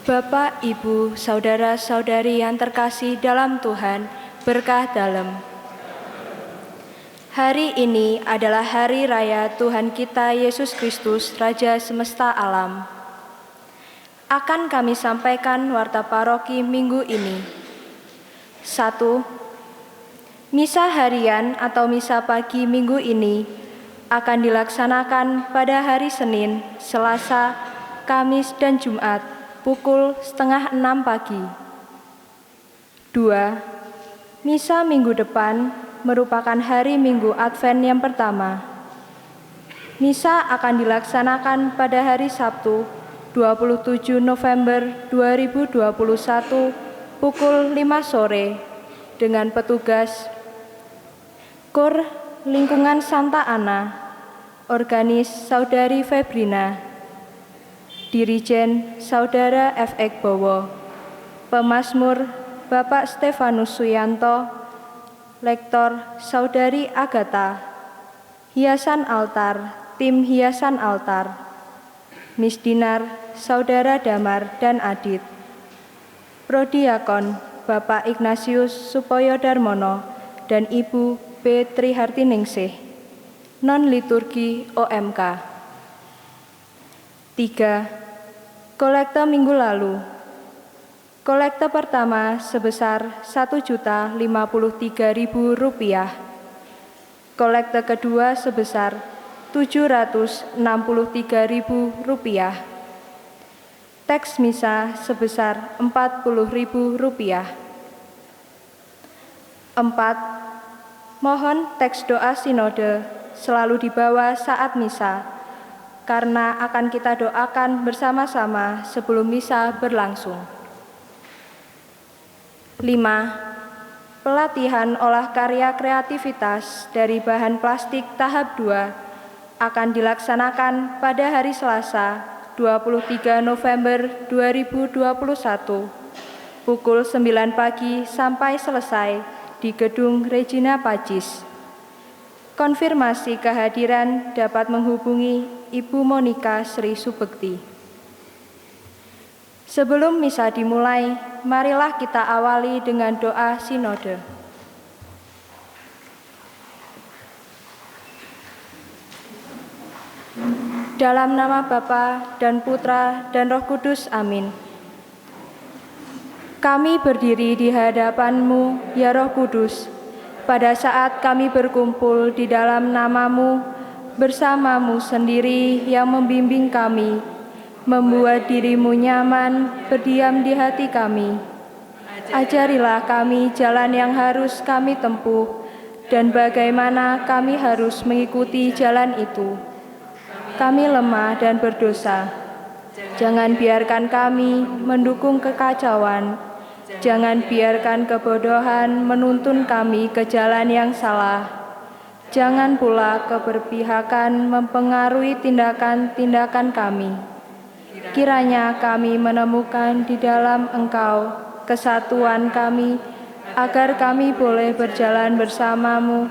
Bapak, Ibu, saudara-saudari yang terkasih dalam Tuhan, berkah dalam. Hari ini adalah hari raya Tuhan kita Yesus Kristus, Raja Semesta Alam. Akan kami sampaikan warta paroki minggu ini. 1. Misa harian atau misa pagi minggu ini akan dilaksanakan pada hari Senin, Selasa, Kamis, dan Jumat pukul 5:30 pagi. 2. Misa minggu depan merupakan hari Minggu Advent yang pertama. Misa akan dilaksanakan pada hari Sabtu, 27 November 2021 pukul 5 sore dengan petugas Kur Lingkungan Santa Ana, Organis Saudari Febrina, Dirijen Saudara F. Bowo, Pemazmur Bapak Stefanus Suyanto, Lektor Saudari Agatha, Hiasan Altar, Tim Hiasan Altar, Misdinar Saudara Damar dan Adit, Prodiakon Bapak Ignatius Supoyo Darmono dan Ibu B. Trihartiningsih, non-liturgi OMK. 3. Kolekte minggu lalu. Kolekte pertama sebesar Rp1.053.000. Kolekte kedua sebesar Rp763.000. Teks misa sebesar Rp40.000. 4. Mohon teks doa sinode selalu dibawa saat misa, karena akan kita doakan bersama-sama sebelum misa berlangsung. 5. Pelatihan olah karya kreativitas dari bahan plastik tahap 2 akan dilaksanakan pada hari Selasa, 23 November 2021, pukul 9 pagi sampai selesai di Gedung Regina Pacis. Konfirmasi kehadiran dapat menghubungi Ibu Monika Sri Subekti. Sebelum misa dimulai, marilah kita awali dengan doa sinode. Dalam nama Bapa dan Putra dan Roh Kudus, amin. Kami berdiri di hadapan-Mu, ya Roh Kudus, pada saat kami berkumpul di dalam nama-Mu, bersama-Mu sendiri yang membimbing kami, membuat diri-Mu nyaman, berdiam di hati kami. Ajarilah kami jalan yang harus kami tempuh, dan bagaimana kami harus mengikuti jalan itu. Kami lemah dan berdosa. Jangan biarkan kami mendukung kekacauan. Jangan biarkan kebodohan menuntun kami ke jalan yang salah. Jangan pula keberpihakan mempengaruhi tindakan-tindakan kami. Kiranya kami menemukan di dalam Engkau kesatuan kami, agar kami boleh berjalan bersama-Mu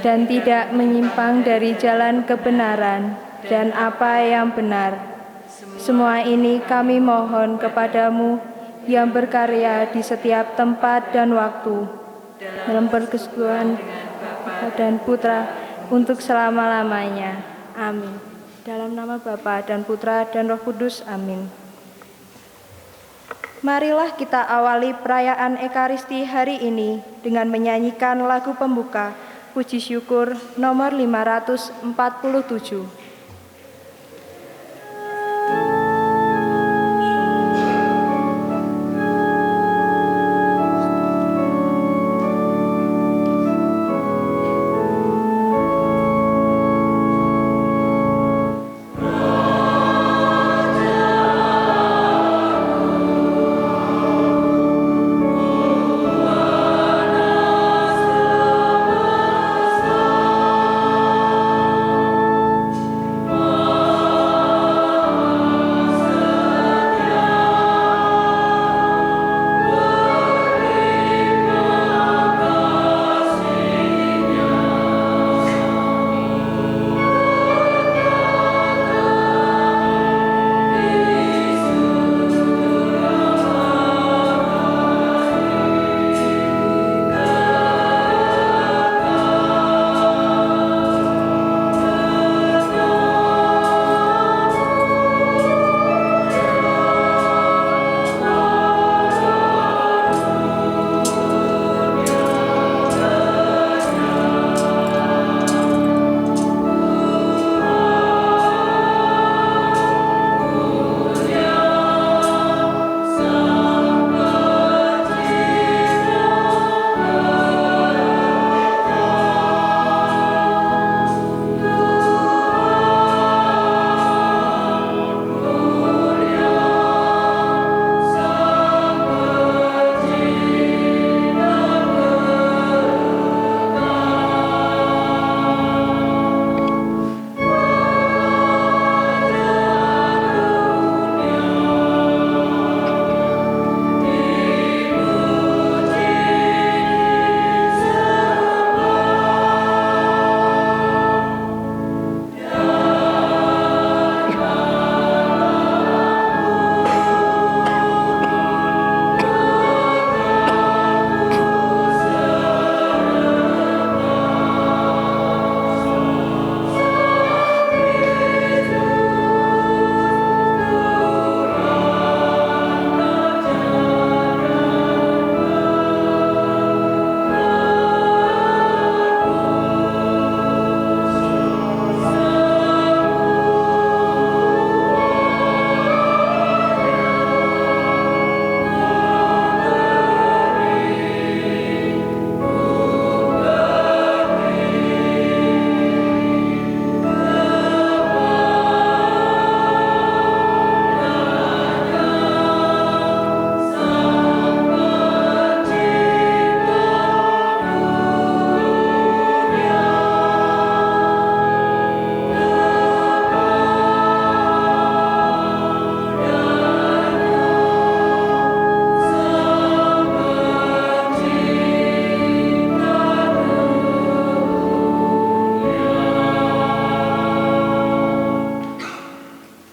dan tidak menyimpang dari jalan kebenaran dan apa yang benar. Semua ini kami mohon kepadamu yang berkarya di setiap tempat dan waktu, dalam persekutuan dan Putra untuk selama-lamanya. Amin. Dalam nama Bapa dan Putra dan Roh Kudus, amin. Marilah kita awali perayaan Ekaristi hari ini dengan menyanyikan lagu pembuka Puji Syukur nomor 547.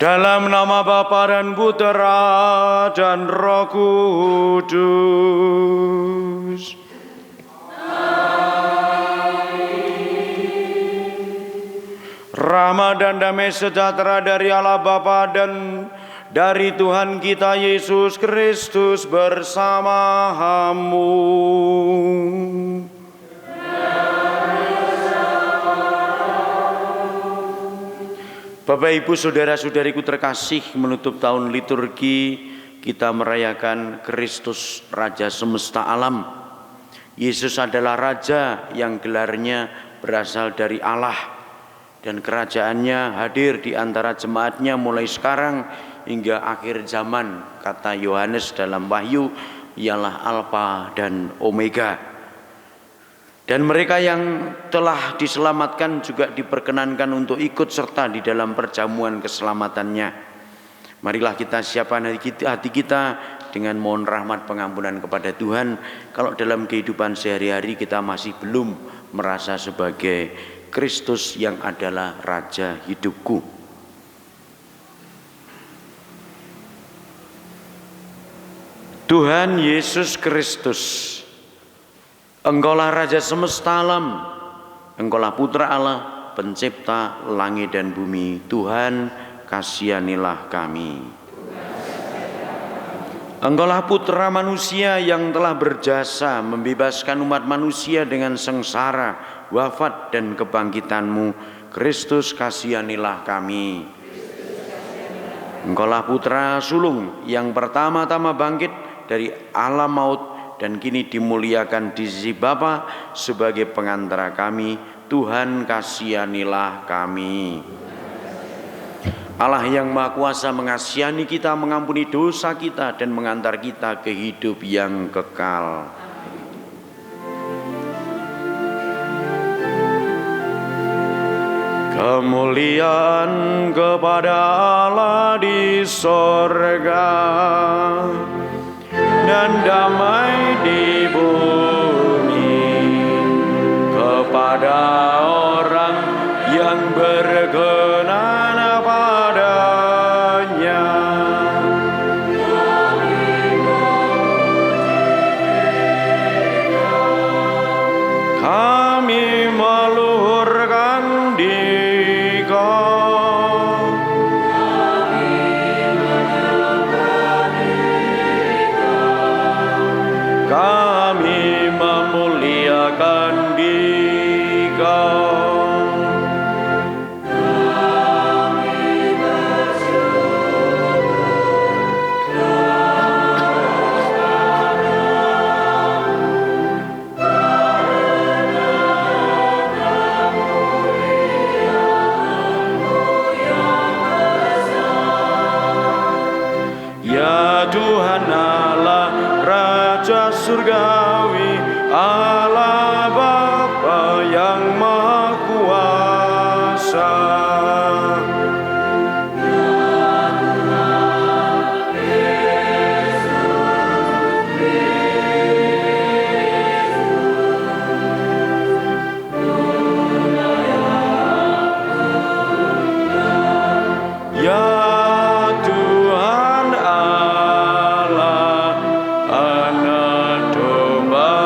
Dalam nama Bapa dan Putera dan Roh Kudus. Rahmat dan damai sejahtera dari Allah Bapa dan dari Tuhan kita Yesus Kristus bersamamu. Bapak, Ibu, saudara-saudariku terkasih, menutup tahun liturgi kita merayakan Kristus Raja semesta alam. Yesus adalah Raja yang gelarnya berasal dari Allah, dan kerajaannya hadir di antara jemaatnya mulai sekarang hingga akhir zaman. Kata Yohanes dalam Wahyu, ialah Alfa dan Omega. Dan mereka yang telah diselamatkan juga diperkenankan untuk ikut serta di dalam perjamuan keselamatannya. Marilah kita siapkan hati kita dengan mohon rahmat pengampunan kepada Tuhan. Kalau dalam kehidupan sehari-hari kita masih belum merasa sebagai Kristus yang adalah Raja hidupku. Tuhan Yesus Kristus, Engkaulah Raja semesta alam, Engkaulah Putra Allah, Pencipta langit dan bumi. Tuhan, kasihanilah kami. Engkaulah Putra manusia yang telah berjasa membebaskan umat manusia dengan sengsara, wafat dan kebangkitan-Mu. Kristus, kasihanilah kami. Engkaulah Putra sulung yang pertama-tama bangkit dari alam maut dan kini dimuliakan di sisi Bapa sebagai pengantara kami. Tuhan, kasihanilah kami. Allah yang Maha Kuasa mengasihani kita, mengampuni dosa kita, dan mengantar kita ke hidup yang kekal. Kemuliaan kepada Allah di sorga dan damai di bumi kepada orang yang berkenan padanya. Kami meluhurkan Dikau. Kami memuliakan Dikau. Kami ya Tuhan Allah Raja surgawi, Allah Bapa yang Maha Kuasa. Ya Tuhan Allah, Anak domba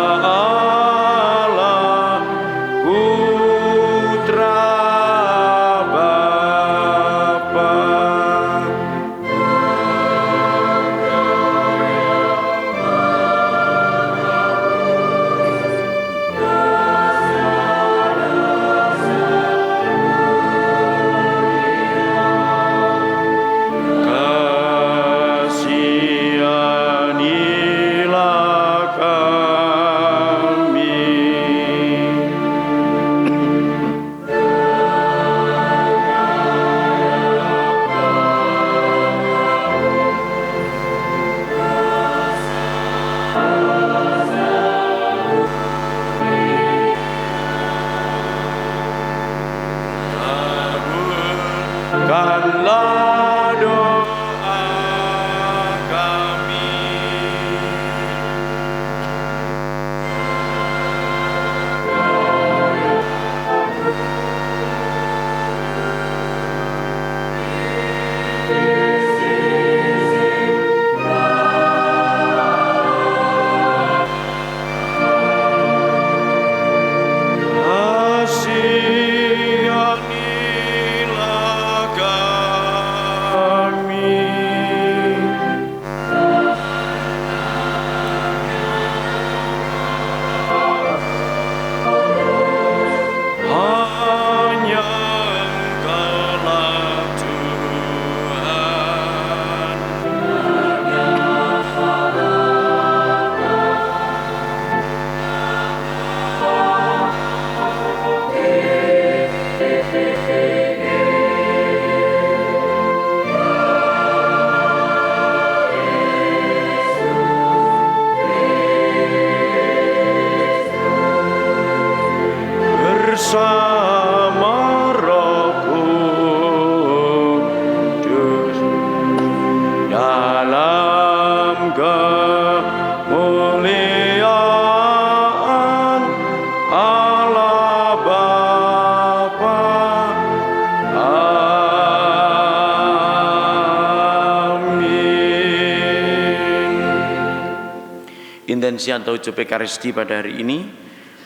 Intensi atau ucap Ekaristi pada hari ini,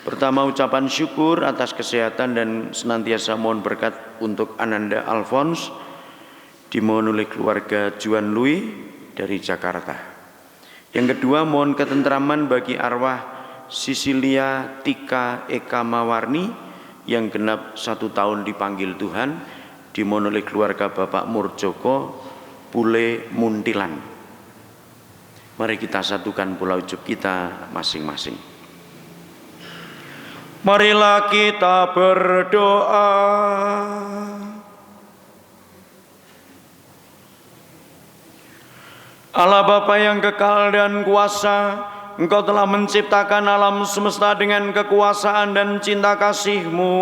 pertama ucapan syukur atas kesehatan dan senantiasa mohon berkat untuk Ananda Alphonse, dimohon oleh keluarga Juan Louis dari Jakarta. Yang kedua, mohon ketentraman bagi arwah Sisilia Tika Eka Mawarni yang genap 1 tahun dipanggil Tuhan, dimohon oleh keluarga Bapak Murjoko Pule Muntilan. Mari kita satukan pula ucap kita masing-masing. Marilah kita berdoa. Allah Bapa yang kekal dan kuasa, Engkau telah menciptakan alam semesta dengan kekuasaan dan cinta kasih-Mu.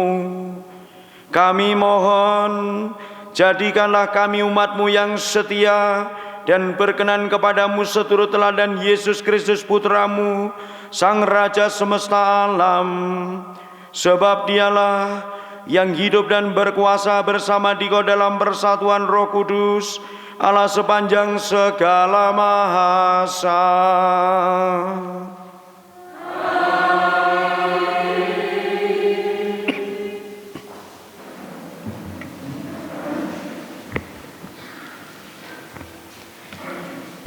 Kami mohon, jadikanlah kami umat-Mu yang setia dan berkenan kepadamu seturut teladan Yesus Kristus Putra-Mu, Sang Raja semesta alam. Sebab Dialah yang hidup dan berkuasa bersama Dikau dalam persatuan Roh Kudus, Allah sepanjang segala masa.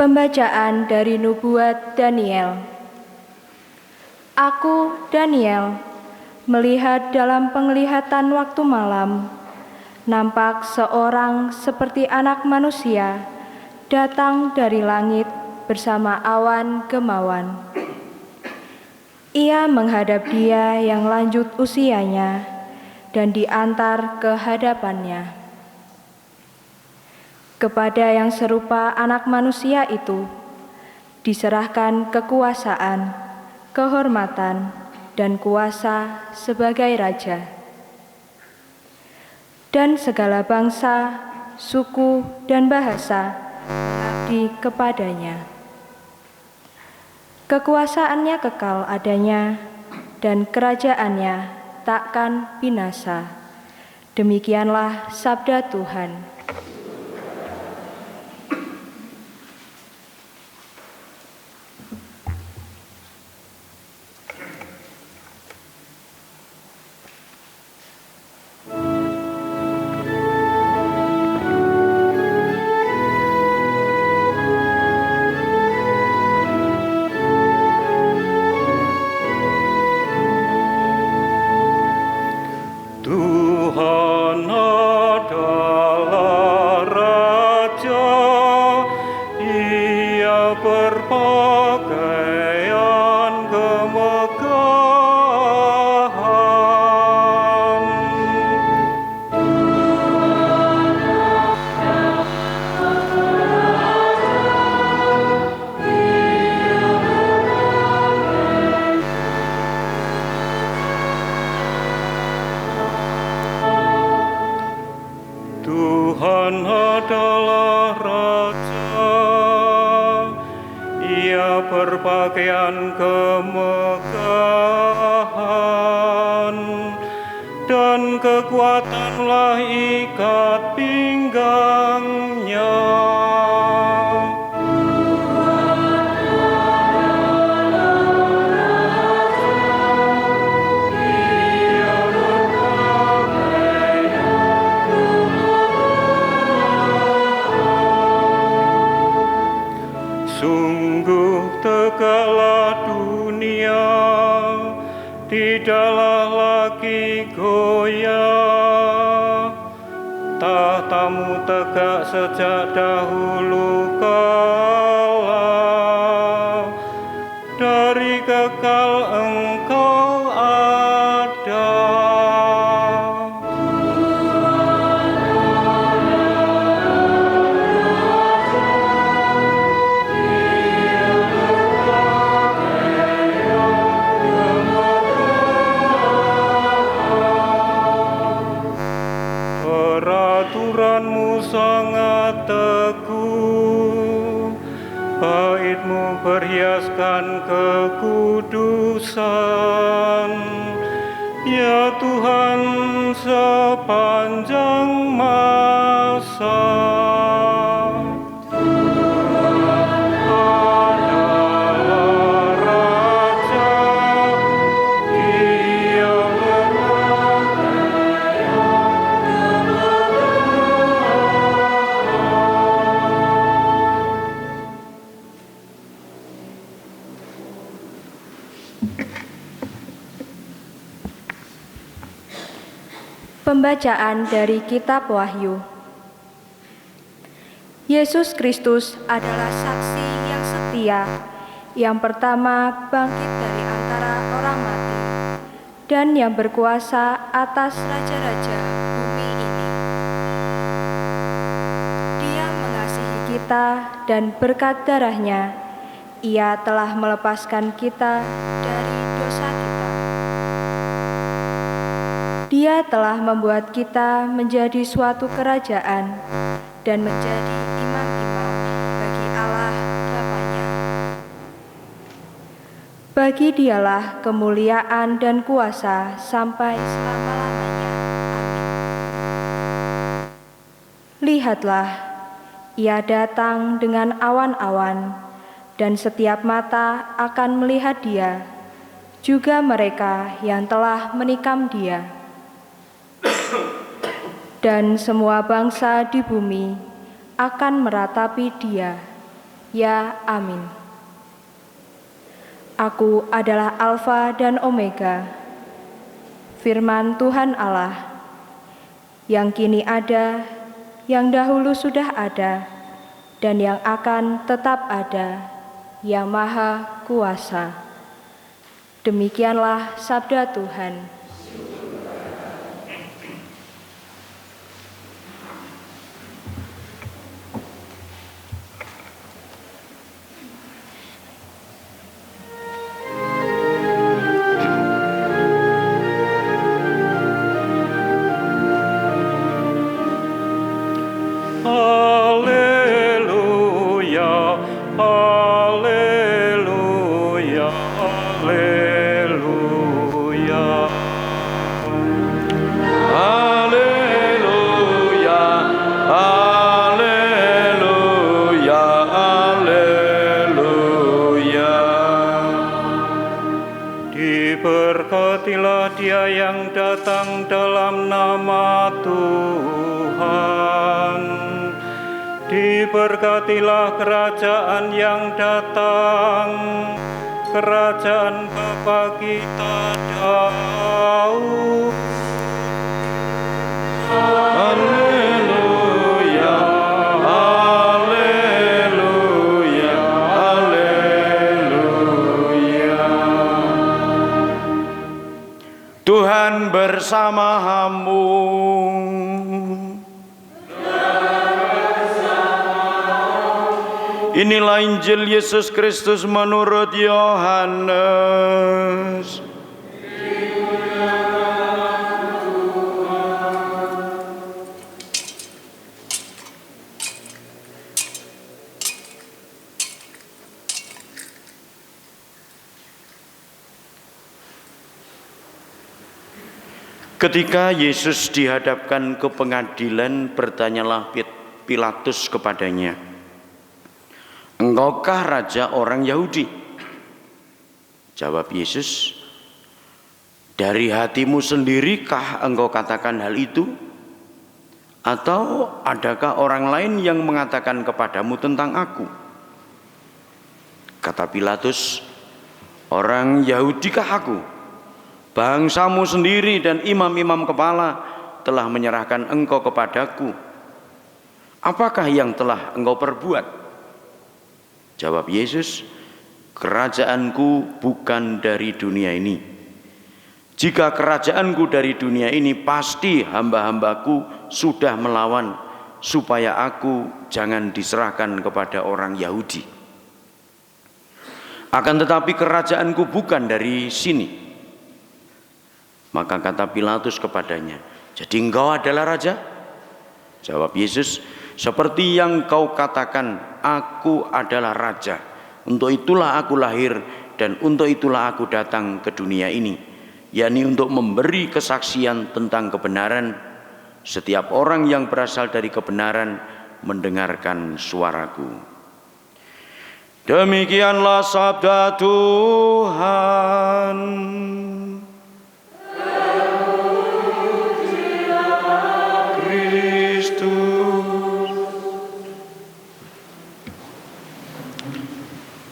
Pembacaan dari Nubuat Daniel. Aku, Daniel, melihat dalam penglihatan waktu malam, nampak seorang seperti anak manusia datang dari langit bersama awan gemawan. Ia menghadap Dia yang lanjut usianya dan diantar ke hadapannya. Kepada yang serupa anak manusia itu diserahkan kekuasaan, kehormatan, dan kuasa sebagai raja. Dan segala bangsa, suku, dan bahasa mengabdi kepadanya. Kekuasaannya kekal adanya, dan kerajaannya takkan binasa. Demikianlah sabda Tuhan. Tuhan adalah Raja, Ia berpakaian kemegahan, dan kekuatanlah ikat pinggangnya. Sungguh tegaklah dunia, tidaklah lagi goyah. Tahtamu tegak sejak dahulu kala, dari kekal Engkau ada. Peraturanmu sangat teguh, bait-Mu berhiaskan kekudusan. Ya Tuhan sepanjang masa. Tuhan adalah Pembacaan dari Kitab Wahyu. Yesus Kristus adalah saksi yang setia, yang pertama bangkit dari antara orang mati, dan yang berkuasa atas raja-raja bumi ini. Dia mengasihi kita dan berkat darahnya, Ia telah melepaskan kita dari dosa kita. Dia telah membuat kita menjadi suatu kerajaan dan menjadi imam-imam bagi Allah Bapa-Nya. Bagi Dialah kemuliaan dan kuasa sampai selama-lamanya. Amin. Lihatlah, Ia datang dengan awan-awan, dan setiap mata akan melihat Dia, juga mereka yang telah menikam Dia. Dan semua bangsa di bumi akan meratapi Dia. Ya, amin. Aku adalah Alfa dan Omega, firman Tuhan Allah, yang kini ada, yang dahulu sudah ada, dan yang akan tetap ada, yang Maha Kuasa. Demikianlah sabda Tuhan. Diberkatilah Dia yang datang dalam nama Tuhan. Diberkatilah kerajaan yang datang, kerajaan Bapa kita Daud. Haleluya, haleluya, haleluya. Tuhan bersamamu. Inilah Injil Yesus Kristus menurut Yohanes. Ketika Yesus dihadapkan ke pengadilan, bertanyalah Pilatus kepadanya, "Engkaukah raja orang Yahudi?" Jawab Yesus, "Dari hatimu sendirikah engkau katakan hal itu? Atau adakah orang lain yang mengatakan kepadamu tentang aku?" Kata Pilatus, "Orang Yahudikah aku? Bangsamu sendiri dan imam-imam kepala telah menyerahkan engkau kepadaku. Apakah yang telah engkau perbuat?" Jawab Yesus, "Kerajaanku bukan dari dunia ini. Jika kerajaanku dari dunia ini, pasti hamba-hambaku sudah melawan supaya aku jangan diserahkan kepada orang Yahudi. Akan tetapi kerajaanku bukan dari sini." Maka kata Pilatus kepadanya, "Jadi engkau adalah raja?" Jawab Yesus, "Seperti yang kau katakan, aku adalah raja. Untuk itulah aku lahir dan untuk itulah aku datang ke dunia ini, yakni untuk memberi kesaksian tentang kebenaran. Setiap orang yang berasal dari kebenaran mendengarkan suaraku." Demikianlah sabda Tuhan.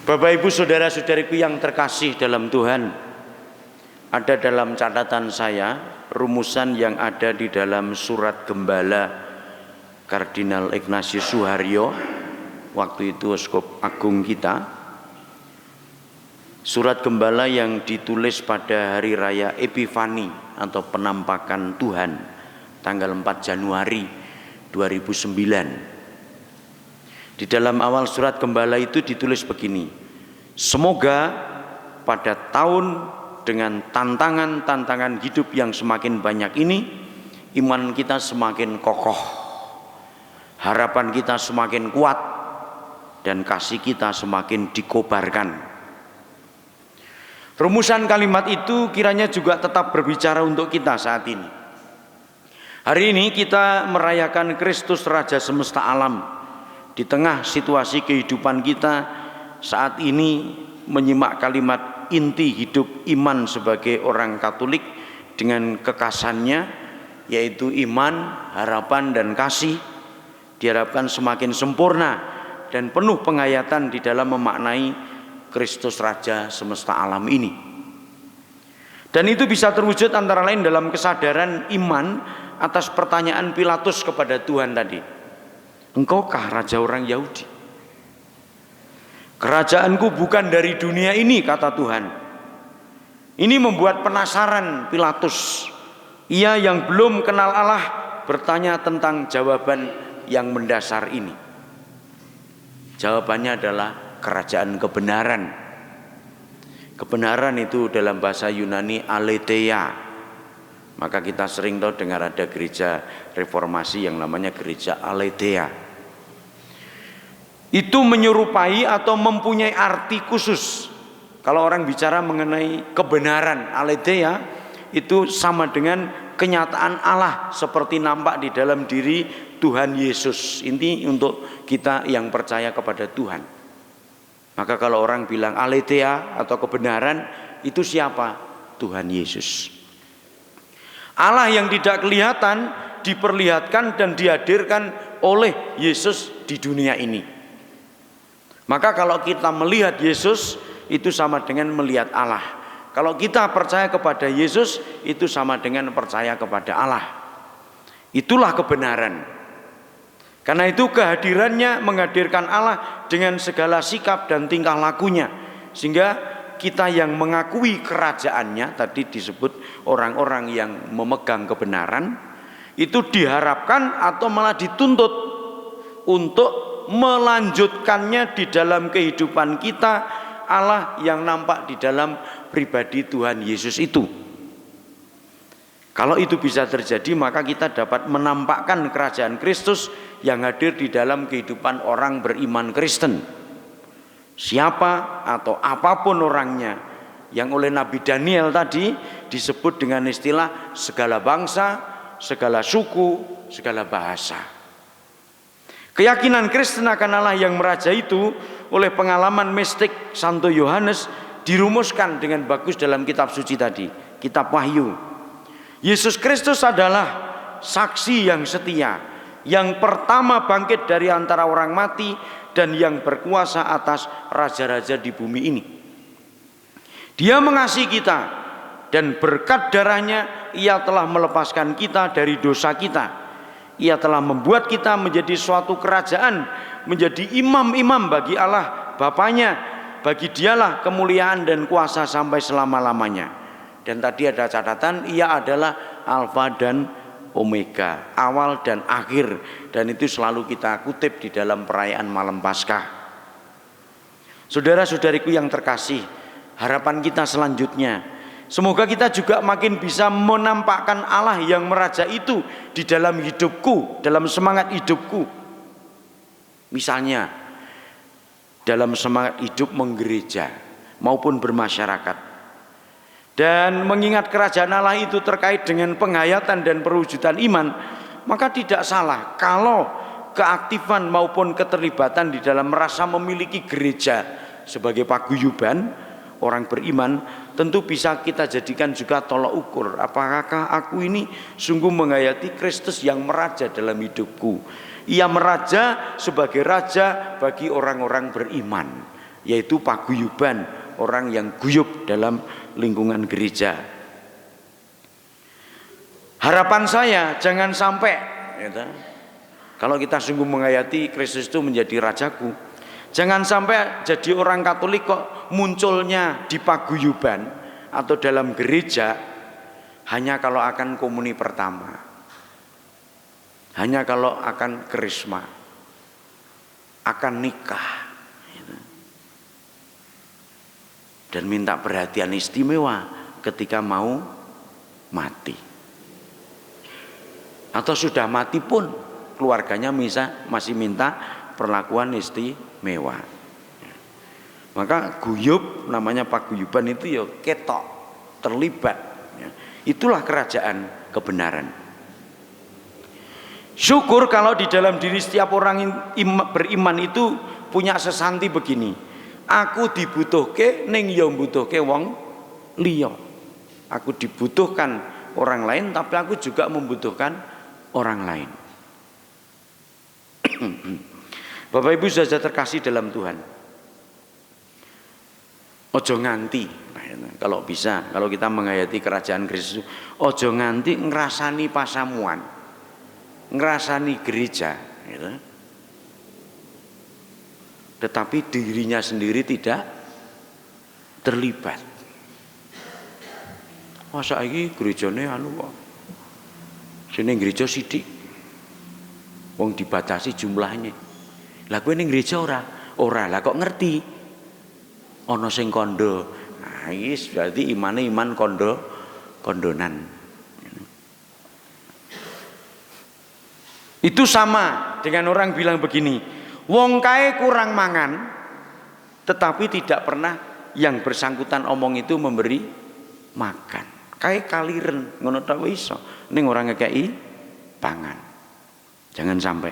Bapak Ibu saudara-saudariku yang terkasih dalam Tuhan, ada dalam catatan saya rumusan yang ada di dalam surat Gembala Kardinal Ignatius Suharyo, waktu itu Uskup Agung kita. Surat Gembala yang ditulis pada hari raya Epifani atau penampakan Tuhan tanggal 4 Januari 2009. Di dalam awal surat Gembala itu ditulis begini: semoga pada tahun dengan tantangan-tantangan hidup yang semakin banyak ini, iman kita semakin kokoh, harapan kita semakin kuat, dan kasih kita semakin dikobarkan. Rumusan kalimat itu kiranya juga tetap berbicara untuk kita saat ini. Hari ini kita merayakan Kristus Raja Semesta Alam. Di tengah situasi kehidupan kita saat ini, menyimak kalimat inti hidup iman sebagai orang Katolik dengan kekasannya, yaitu iman, harapan, dan kasih, diharapkan semakin sempurna dan penuh penghayatan di dalam memaknai Kristus Raja Semesta Alam ini. Dan itu bisa terwujud antara lain dalam kesadaran iman atas pertanyaan Pilatus kepada Tuhan tadi. Engkaukah raja orang Yahudi? Kerajaanku bukan dari dunia ini, kata Tuhan. Ini membuat penasaran Pilatus. Ia yang belum kenal Allah bertanya tentang jawaban yang mendasar ini. Jawabannya adalah kerajaan kebenaran. Kebenaran itu dalam bahasa Yunani aletheia. Maka kita sering tahu dengar ada gereja reformasi yang namanya gereja aletheia. Itu menyerupai atau mempunyai arti khusus. Kalau orang bicara mengenai kebenaran, aletheia itu sama dengan kenyataan Allah seperti nampak di dalam diri Tuhan Yesus. Ini untuk kita yang percaya kepada Tuhan. Maka kalau orang bilang aletheia atau kebenaran, itu siapa? Tuhan Yesus. Allah yang tidak kelihatan diperlihatkan dan dihadirkan oleh Yesus di dunia ini. Maka kalau kita melihat Yesus, itu sama dengan melihat Allah. Kalau kita percaya kepada Yesus, itu sama dengan percaya kepada Allah. Itulah kebenaran. Karena itu kehadirannya menghadirkan Allah dengan segala sikap dan tingkah lakunya. Sehingga kita yang mengakui kerajaannya, tadi disebut orang-orang yang memegang kebenaran, itu diharapkan atau malah dituntut untuk melanjutkannya di dalam kehidupan kita, Allah yang nampak di dalam pribadi Tuhan Yesus itu. Kalau itu bisa terjadi, maka kita dapat menampakkan kerajaan Kristus yang hadir di dalam kehidupan orang beriman Kristen. Siapa atau apapun orangnya, yang oleh Nabi Daniel tadi disebut dengan istilah segala bangsa, segala suku, segala bahasa. Keyakinan Kristen akan Allah yang meraja itu oleh pengalaman mistik Santo Yohanes dirumuskan dengan bagus dalam kitab suci tadi, kitab Wahyu. Yesus Kristus adalah saksi yang setia, yang pertama bangkit dari antara orang mati dan yang berkuasa atas raja-raja di bumi ini. Dia mengasihi kita dan berkat darahnya Ia telah melepaskan kita dari dosa kita. Ia telah membuat kita menjadi suatu kerajaan, menjadi imam-imam bagi Allah Bapanya. Bagi Dialah kemuliaan dan kuasa sampai selama-lamanya. Dan tadi ada catatan, Ia adalah Alfa dan Omega, awal dan akhir. Dan itu selalu kita kutip di dalam perayaan malam Paskah. Saudara-saudariku yang terkasih, harapan kita selanjutnya, semoga kita juga makin bisa menampakkan Allah yang meraja itu di dalam hidupku, dalam semangat hidupku. Misalnya dalam semangat hidup menggereja maupun bermasyarakat. Dan mengingat kerajaan Allah itu terkait dengan penghayatan dan perwujudan iman, maka tidak salah kalau keaktifan maupun keterlibatan di dalam merasa memiliki gereja sebagai paguyuban orang beriman tentu bisa kita jadikan juga tolak ukur. Apakah aku ini sungguh menghayati Kristus yang meraja dalam hidupku? Ia meraja sebagai raja bagi orang-orang beriman, yaitu paguyuban, orang yang guyub dalam lingkungan gereja. Harapan saya jangan sampai gitu, kalau kita sungguh menghayati Kristus itu menjadi rajaku, jangan sampai jadi orang Katolik kok munculnya di paguyuban atau dalam gereja hanya kalau akan komuni pertama, hanya kalau akan krisma, akan nikah gitu. Dan minta perhatian istimewa ketika mau mati. Atau sudah mati pun keluarganya masih minta perlakuan istimewa. Maka guyub, namanya paguyuban itu ya ketok, terlibat. Itulah kerajaan kebenaran. Syukur kalau di dalam diri setiap orang beriman itu punya sesanti begini. Aku dibutuhke ning ya mbutuhke wong liya. Aku dibutuhkan orang lain tapi aku juga membutuhkan orang lain. Bapak Ibu saudara terkasih dalam Tuhan, ojo nganti, kalau bisa, kalau kita menghayati kerajaan Kristus, ojo nganti ngerasani pasamuan, ngerasani gereja gitu. Tetapi dirinya sendiri tidak terlibat. Masa ini gerejane anu kok sini gereja sidik, wong dibatasi jumlahnya. Lah kowe ning gereja ora lah kok ngerti ana sing kondo. Nah, iki berarti imane iman kondonan. Itu sama dengan orang bilang begini, wong kae kurang mangan tetapi tidak pernah yang bersangkutan omong itu memberi makan. Kae kaliren ngono ta iso ning ora ngekeki pangan. Jangan sampai.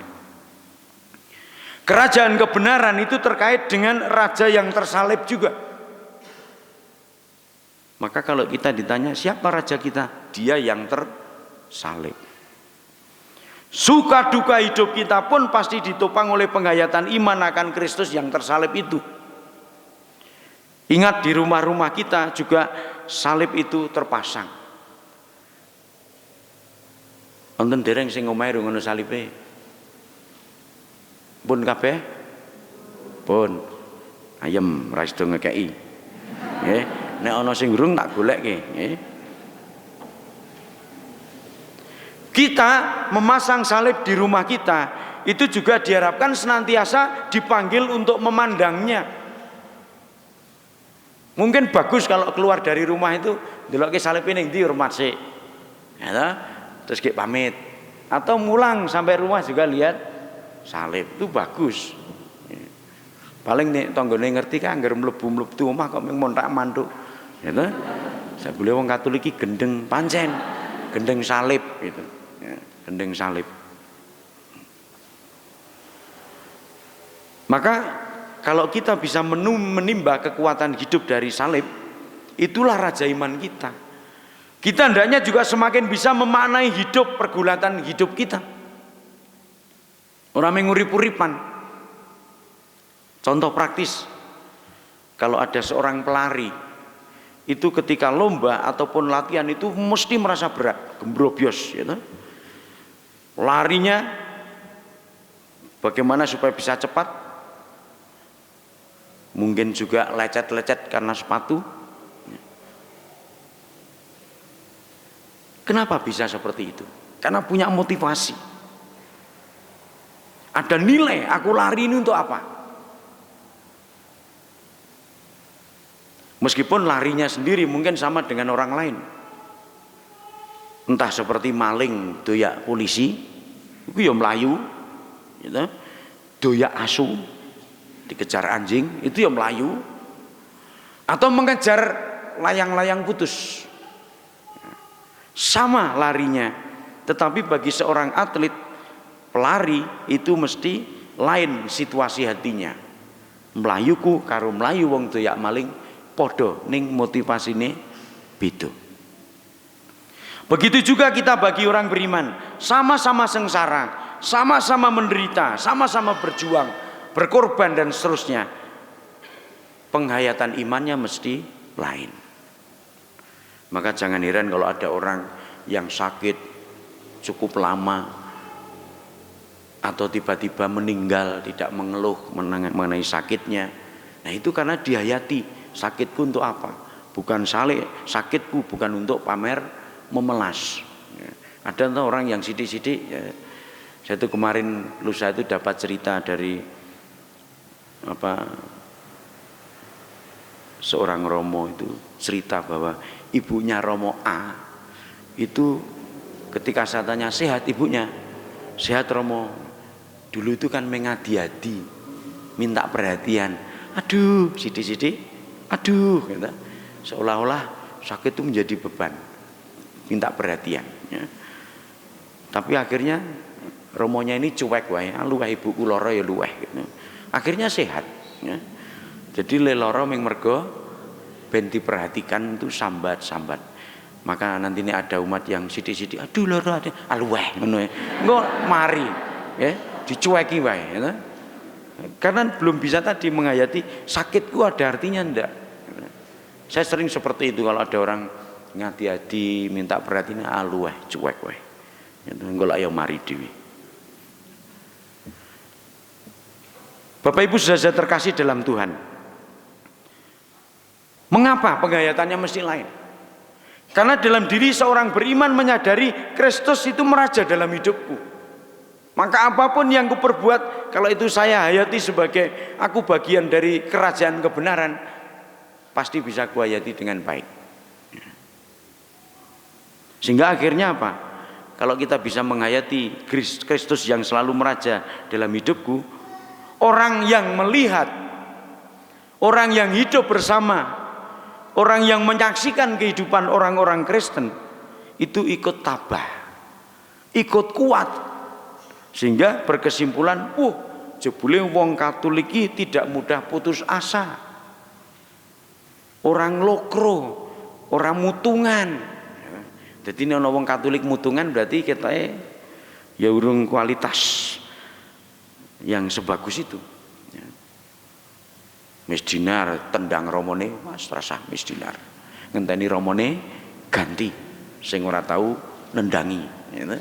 Kerajaan kebenaran itu terkait dengan raja yang tersalib juga. Maka kalau kita ditanya siapa raja kita? Dia yang tersalib. Suka duka hidup kita pun pasti ditopang oleh penghayatan iman akan Kristus yang tersalib itu. Ingat di rumah-rumah kita juga salib itu terpasang. Wonten dereng sing omahe ngono salibe. Pun kabeh? Pun. Ayem ra sida ngekeki. Nggih, nek ana sing urung tak golekke, nggih. Kita memasang salib di rumah kita itu juga diharapkan senantiasa dipanggil untuk memandangnya. Mungkin bagus kalau keluar dari rumah itu ndelokke salib ning ndi hormat sik. Ya, terus ki pamit. Atau mulang sampai rumah juga lihat salib, itu bagus. Paling nek tanggane ngerti kan anggere mlebu-mlebu omah kok mung montak mantuk. Ya to. Sabule wong Katolik iki gendeng pancen, gendeng salib gitu. Ya, gendeng salib. Maka kalau kita bisa menimba kekuatan hidup dari salib, itulah raja iman kita. Kita hendaknya juga semakin bisa memaknai hidup, pergulatan hidup kita. Orang mengurip-uripan. Contoh praktis, kalau ada seorang pelari, itu ketika lomba ataupun latihan itu mesti merasa berat, gembrobyos, gitu. Larinya bagaimana supaya bisa cepat? Mungkin juga lecet-lecet karena sepatu. Kenapa bisa seperti itu? Karena punya motivasi. Ada nilai, aku lari ini untuk apa? Meskipun larinya sendiri mungkin sama dengan orang lain. Entah seperti maling doyak polisi, itu ya melayu, gitu. Doyak asu, dikejar anjing, itu ya melayu. Atau mengejar layang-layang putus. Sama larinya. Tetapi bagi seorang atlet, pelari itu mesti lain situasi hatinya. Melayuku karo melayu wong doyak maling podo ning motivasine beda. Begitu juga kita bagi orang beriman, sama-sama sengsara, sama-sama menderita, sama-sama berjuang, berkorban dan seterusnya. Penghayatan imannya mesti lain. Maka jangan heran kalau ada orang yang sakit cukup lama atau tiba-tiba meninggal, tidak mengeluh mengenai sakitnya. Nah itu karena dihayati, sakitku untuk apa? Bukan sakitku bukan untuk pamer memelas. Ada orang yang sidik-sidik, ya. Saya itu kemarin lusa itu dapat cerita dari seorang Romo itu cerita bahwa ibunya Romo A itu ketika saya tanya sehat ibunya, sehat Romo, dulu itu kan mengadi-adi, minta perhatian, aduh sidik-sidik, aduh gitu. Seolah-olah sakit itu menjadi beban, minta perhatian ya. Tapi akhirnya Romonya ini cuek wae, luweh ibuku lara ya luweh gitu. Akhirnya sehat ya. Jadi leloro ming mergo ben diperhatikan itu sambat-sambat. Maka nanti ini ada umat yang sidik-sidik, aduh loro ada, luweh ngono ya. Engko mari ya, dicueki wae ya. Karena belum bisa tadi menghayati sakitku ada artinya ndak. Saya sering seperti itu kalau ada orang ngati-ati minta perhatian luweh cuek wae. Engko lak ya mari dhewe. Bapak Ibu saudara terkasih dalam Tuhan. Mengapa penghayatannya mesti lain? Karena dalam diri seorang beriman menyadari Kristus itu meraja dalam hidupku. Maka apapun yang kuperbuat, kalau itu saya hayati sebagai aku bagian dari kerajaan kebenaran, pasti bisa kuhayati dengan baik. Sehingga akhirnya apa? Kalau kita bisa menghayati Kristus yang selalu meraja dalam hidupku, orang yang melihat, orang yang hidup bersama, orang yang menyaksikan kehidupan orang-orang Kristen itu ikut tabah, ikut kuat, sehingga berkesimpulan, jebule wong Katolik iki tidak mudah putus asa, orang lokro, orang mutungan. Jadi nek wong Katolik mutungan berarti kita ya urung kualitas yang sebagus itu. Mis dinar tendang romone mas rasah mis dinar ngenteni romone ganti sing ora tahu nendangi gitu.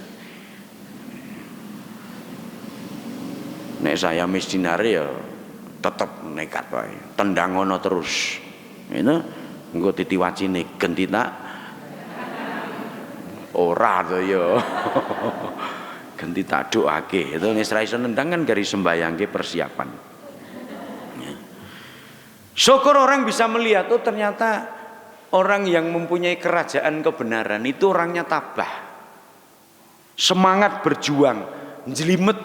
Nek saya mis dinar ya tetep nekat wae tendang ngono terus gitu. Engko titiwacine genti tak ora to ya genti tak doake itu nek ra iso nendang kan gari sembayangke persiapan. Syukur orang bisa melihat, ternyata orang yang mempunyai kerajaan kebenaran itu orangnya tabah, semangat berjuang, njelimet,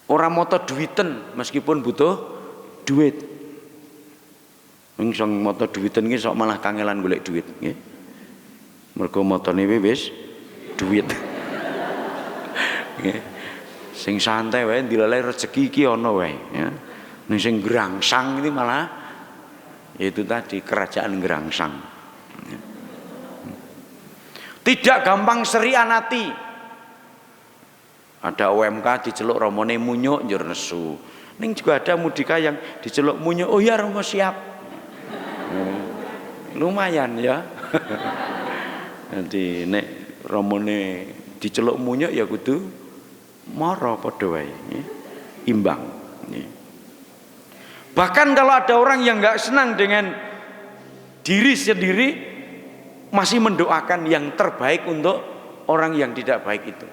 orang moto duiten meskipun butuh duit. Sing moto duiten iki sok malah kangelan golek duit, nggih. Mergo motone wis duit. Nggih. Sing santai wae dileleh rezeki iki ana wae, ya. Ning sing gerangsang ini malah yaitu tadi kerajaan gerangsang. Tidak gampang serian hati. Ada OMK diceluk romone munyuk njur nesu. Ning juga ada mudika yang diceluk munyuk, oh ya Romo siap. Lumayan ya. Nanti nek romone diceluk munyuk ya kudu mara padha wae, imbang. Bahkan kalau ada orang yang nggak senang dengan diri sendiri, masih mendoakan yang terbaik untuk orang yang tidak baik itu.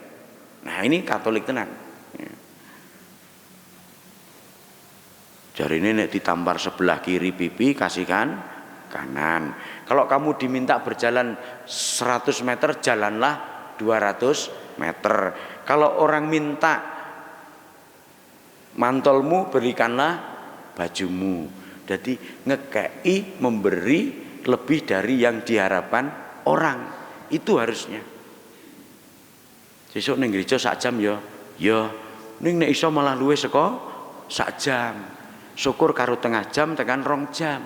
Nah ini Katolik tenan. Jari ini nek ditampar sebelah kiri pipi kasihkan kanan. Kalau kamu diminta berjalan 100 meter, jalanlah 200 meter. Kalau orang minta mantolmu, berikanlah bajumu. Jadi ngekei, memberi lebih dari yang diharapkan orang. Itu harusnya. Sesuk ning gereja sak jam ya. Ya, ning nek iso malah luwih saka sak jam. Syukur karo tengah jam tekan 2 jam.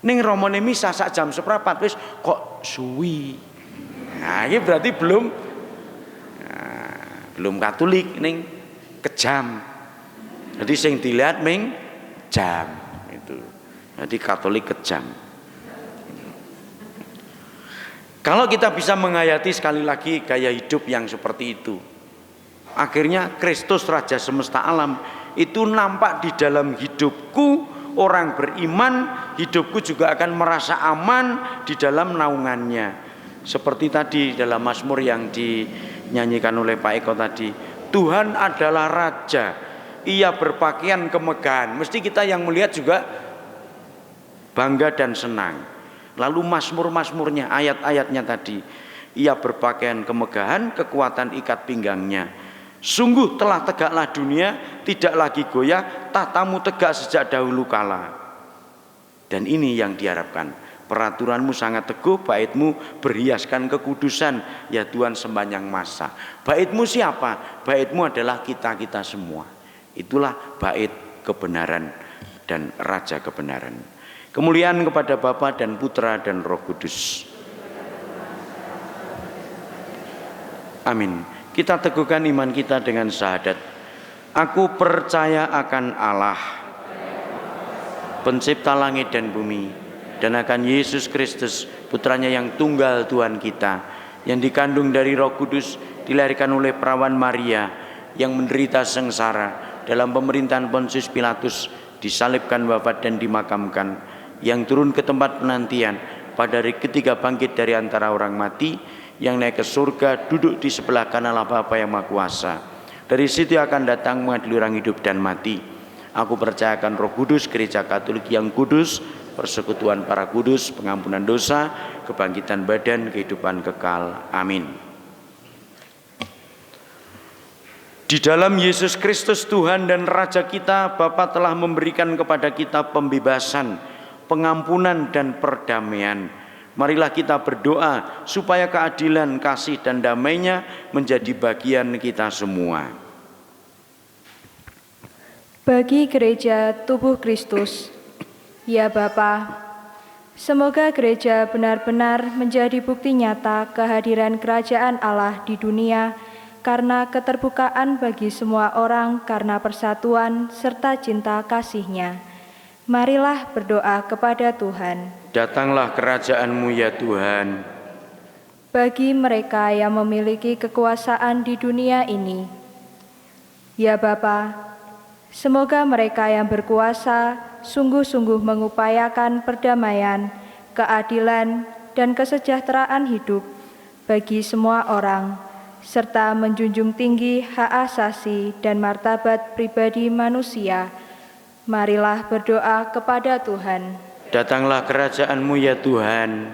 Ning romone misa sak jam seprapat wis kok suwi. Nah, ini berarti belum Katolik ning kejam. Jadi sing dilihat ming jam itu. Jadi Katolik kejam. Kalau kita bisa menghayati sekali lagi gaya hidup yang seperti itu, akhirnya Kristus Raja semesta alam itu nampak di dalam hidupku. Orang beriman, hidupku juga akan merasa aman di dalam naungannya. Seperti tadi dalam Mazmur yang dinyanyikan oleh Pak Eko tadi, Tuhan adalah Raja, Ia berpakaian kemegahan. Mesti kita yang melihat juga bangga dan senang. Lalu Mazmur-mazmurnya, ayat-ayatnya tadi, Ia berpakaian kemegahan, kekuatan ikat pinggangnya. Sungguh telah tegaklah dunia, tidak lagi goyah, tahtamu tegak sejak dahulu kala. Dan ini yang diharapkan. Peraturanmu sangat teguh, baitmu berhiaskan kekudusan, ya Tuhan sepanjang masa. Baitmu siapa? Baitmu adalah kita-kita semua. Itulah bait kebenaran dan Raja kebenaran. Kemuliaan kepada Bapa dan Putra dan Roh Kudus. Amin. Kita teguhkan iman kita dengan syahadat. Aku percaya akan Allah, pencipta langit dan bumi, dan akan Yesus Kristus, putranya yang tunggal Tuhan kita, yang dikandung dari Roh Kudus, dilahirkan oleh perawan Maria, yang menderita sengsara dalam pemerintahan Pontius Pilatus, disalibkan, wafat dan dimakamkan, yang turun ke tempat penantian, pada hari ketiga bangkit dari antara orang mati, yang naik ke surga, duduk di sebelah kanan Allah Bapa yang Maha Kuasa. Dari situ akan datang mengadili orang hidup dan mati. Aku percayakan Roh Kudus, Gereja Katolik yang kudus, persekutuan para kudus, pengampunan dosa, kebangkitan badan, kehidupan kekal. Amin. Di dalam Yesus Kristus Tuhan dan Raja kita, Bapa telah memberikan kepada kita pembebasan, pengampunan dan perdamaian. Marilah kita berdoa supaya keadilan, kasih dan damai-Nya menjadi bagian kita semua. Bagi gereja tubuh Kristus, ya Bapa, semoga gereja benar-benar menjadi bukti nyata kehadiran kerajaan Allah di dunia karena keterbukaan bagi semua orang karena persatuan serta cinta kasih-Nya. Marilah berdoa kepada Tuhan. Datanglah kerajaan-Mu ya Tuhan. Bagi mereka yang memiliki kekuasaan di dunia ini, ya Bapa, semoga mereka yang berkuasa sungguh-sungguh mengupayakan perdamaian, keadilan, dan kesejahteraan hidup bagi semua orang, serta menjunjung tinggi hak asasi dan martabat pribadi manusia. Marilah berdoa kepada Tuhan. Datanglah kerajaan-Mu ya Tuhan.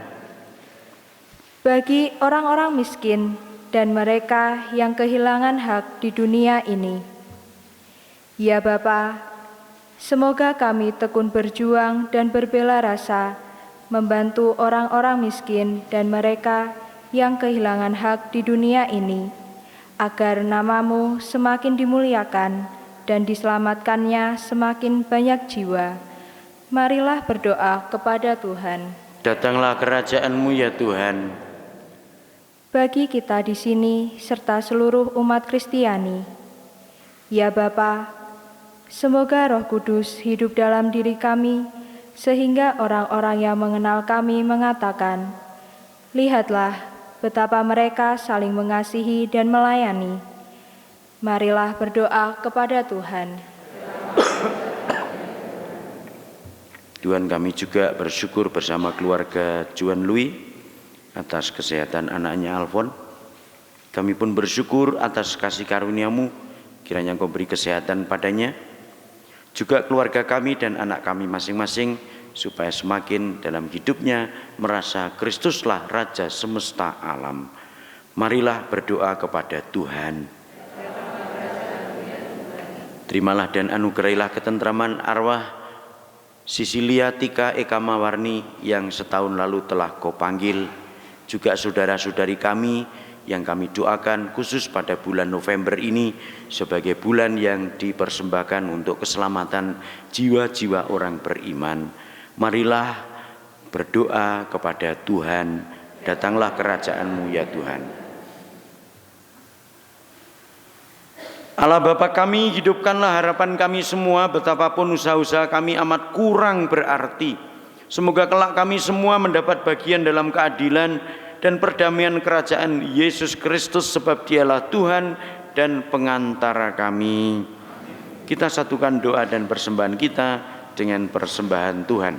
Bagi orang-orang miskin dan mereka yang kehilangan hak di dunia ini, ya Bapa, semoga kami tekun berjuang dan berbela rasa membantu orang-orang miskin dan mereka yang kehilangan hak di dunia ini, agar nama-Mu semakin dimuliakan dan diselamatkannya semakin banyak jiwa. Marilah berdoa kepada Tuhan. Datanglah kerajaan-Mu ya Tuhan. Bagi kita di sini serta seluruh umat Kristiani, ya Bapa, semoga Roh Kudus hidup dalam diri kami sehingga orang-orang yang mengenal kami mengatakan, lihatlah betapa mereka saling mengasihi dan melayani. Marilah berdoa kepada Tuhan. Tuhan, kami juga bersyukur bersama keluarga Juan Louis atas kesehatan anaknya Alfon. Kami pun bersyukur atas kasih karunia-Mu, kiranya Engkau beri kesehatan padanya. Juga keluarga kami dan anak kami masing-masing, supaya semakin dalam hidupnya merasa Kristuslah Raja semesta alam. Marilah berdoa kepada Tuhan. Terimalah dan anugerailah ketentraman arwah Sisilia Tika Eka Mawarni yang setahun lalu telah Kau panggil, juga saudara-saudari kami yang kami doakan khusus pada bulan November ini sebagai bulan yang dipersembahkan untuk keselamatan jiwa-jiwa orang beriman. Marilah berdoa kepada Tuhan. Datanglah kerajaan-Mu ya Tuhan. Allah Bapa kami, hidupkanlah harapan kami semua, betapapun usaha-usaha kami amat kurang berarti. Semoga kelak kami semua mendapat bagian dalam keadilan dan perdamaian kerajaan Yesus Kristus, sebab Dialah Tuhan dan pengantara kami. Kita satukan doa dan persembahan kita dengan persembahan Tuhan.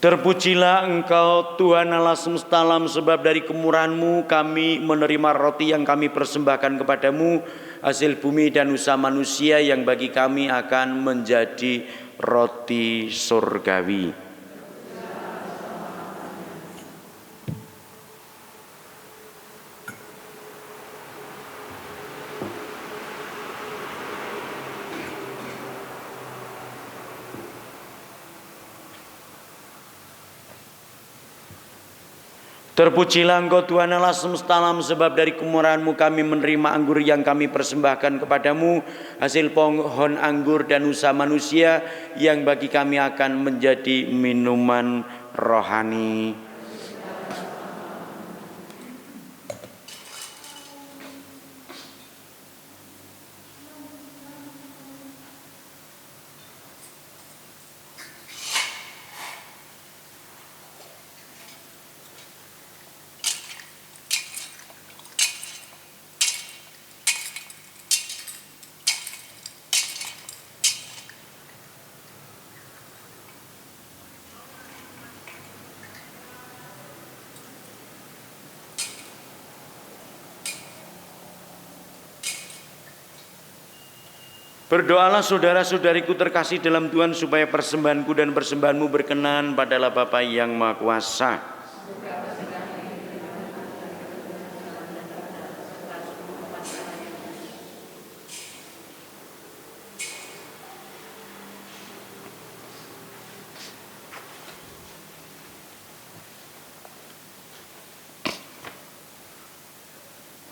Terpujilah Engkau Tuhan Allah semesta alam, sebab dari kemurahan-Mu kami menerima roti yang kami persembahkan kepadamu, hasil bumi dan usaha manusia yang bagi kami akan menjadi roti surgawi. Terpujilah Engkau Tuhan Allah semesta alam, sebab dari kemurahan-Mu kami menerima anggur yang kami persembahkan kepadamu, hasil pohon anggur dan usaha manusia yang bagi kami akan menjadi minuman rohani. Berdoalah saudara-saudariku terkasih dalam Tuhan, supaya persembahanku dan persembahanmu berkenan padalah Bapa yang Maha Kuasa.